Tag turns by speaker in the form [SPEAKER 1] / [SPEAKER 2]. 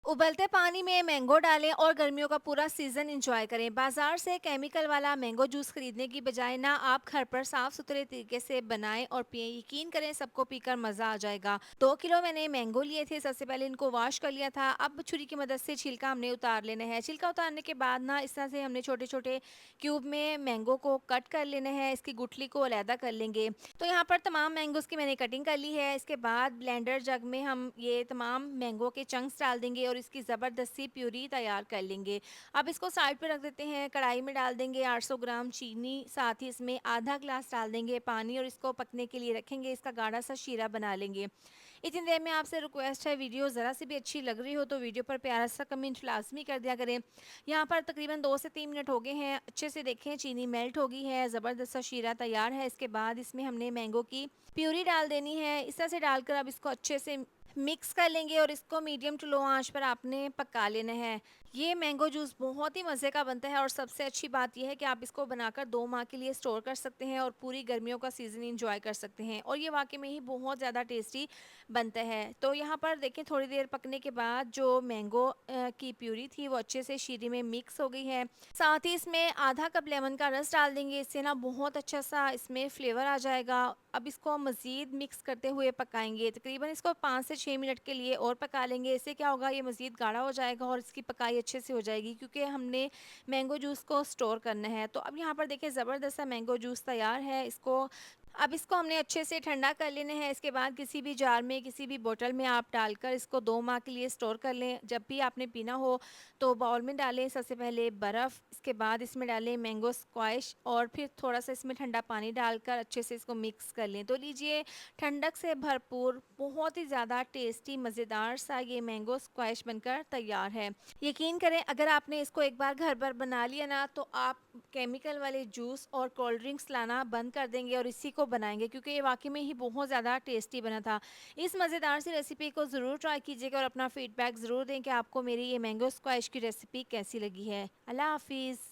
[SPEAKER 1] उबलते पानी में मैंगो डालें और गर्मियों का पूरा सीजन एंजॉय करें। बाजार से केमिकल वाला मैंगो जूस खरीदने की बजाय ना आप घर पर साफ सुथरे तरीके से बनाएं और पिए। यकीन करें सबको पीकर मजा आ जाएगा। 2 किलो मैंने मैंगो लिए थे। सबसे पहले इनको वॉश कर लिया था। अब छुरी की मदद से छिलका हमने उतार लेना है। छिलका उतारने के बाद ना इस तरह से हमने छोटे छोटे क्यूब में मैंगो को कट कर लेना है। इसकी गुठली को अलहदा कर लेंगे। तो यहाँ पर तमाम मैंगोज़ की मैंने कटिंग कर ली है। इसके बाद ब्लेंडर जग में हम ये तमाम मैंगो के चंक्स डाल देंगे और इसकी ज़बरदस्त सी प्यूरी तैयार कर लेंगे। अब इसको साइड पे रख देते हैं। कढ़ाई में डाल देंगे 800 ग्राम चीनी, साथ ही इसमें आधा ग्लास डाल देंगे पानी और इसको पकने के लिए रखेंगे। इसका गाढ़ा सा शीरा बना लेंगे। इतनी देर में आपसे रिक्वेस्ट है, वीडियो ज़रा सी भी अच्छी लग रही हो तो वीडियो पर प्यारा सा कमेंट लाज़मी कर दिया करें। यहाँ पर तकरीबन 2 से 3 मिनट हो गए हैं। अच्छे से देखें चीनी मेल्ट हो गई है, ज़बरदस्त सा शीरा तैयार है। इसके बाद इसमें हमने मैंगो की प्यूरी डाल देनी है। इस तरह से डालकर अब इसको अच्छे से मिक्स कर लेंगे और इसको मीडियम टू लो आंच पर आपने पका लेना है। ये मैंगो जूस बहुत ही मज़े का बनता है और सबसे अच्छी बात यह है कि आप इसको बनाकर 2 माह के लिए स्टोर कर सकते हैं और पूरी गर्मियों का सीज़न एंजॉय कर सकते हैं और ये वाकई में ही बहुत ज़्यादा टेस्टी बनता है। तो यहाँ पर देखें थोड़ी देर पकने के बाद जो मैंगो की प्यूरी थी वो अच्छे से शीरे में मिक्स हो गई है। साथ ही इसमें आधा कप लेमन का रस डाल देंगे। इससे ना बहुत अच्छा सा इसमें फ्लेवर आ जाएगा। अब इसको मज़ीद मिक्स करते हुए पकाएंगे। तकरीबन इसको 5 से 6 मिनट के लिए और पका लेंगे। इससे क्या होगा, ये मज़ीद गाढ़ा हो जाएगा और इसकी पकाई अच्छे से हो जाएगी क्योंकि हमने मैंगो जूस को स्टोर करना है। तो अब यहाँ पर देखिए ज़बरदस्त सा मैंगो जूस तैयार है। अब इसको हमने अच्छे से ठंडा कर लेना है। इसके बाद किसी भी जार में, किसी भी बोतल में आप डालकर इसको 2 माह के लिए स्टोर कर लें। जब भी आपने पीना हो तो बाउल में डालें सबसे पहले बर्फ़, इसके बाद इसमें डालें मैंगो स्क्वैश और फिर थोड़ा-सा इसमें ठंडा पानी डालकर अच्छे से इसको मिक्स कर लें। तो लीजिए, ठंडक से भरपूर बहुत ही ज़्यादा टेस्टी मज़ेदार सा ये मैंगो स्क्वैश बनकर तैयार है। यकीन करें अगर आपने इसको एक बार घर पर बना लिया ना तो आप केमिकल वाले जूस और कोल्ड ड्रिंक्स लाना बंद कर देंगे और इसी को बनाएँगे क्योंकि ये वाक़ई में ही बहुत ज़्यादा टेस्टी बना था। इस मज़ेदार सी रेसिपी को ज़रूर ट्राई कीजिएगा और अपना फीडबैक ज़रूर दें कि आपको मेरी ये मैंगो स्क्वैश की रेसिपी कैसी लगी है। अल्लाह हाफ़िज़।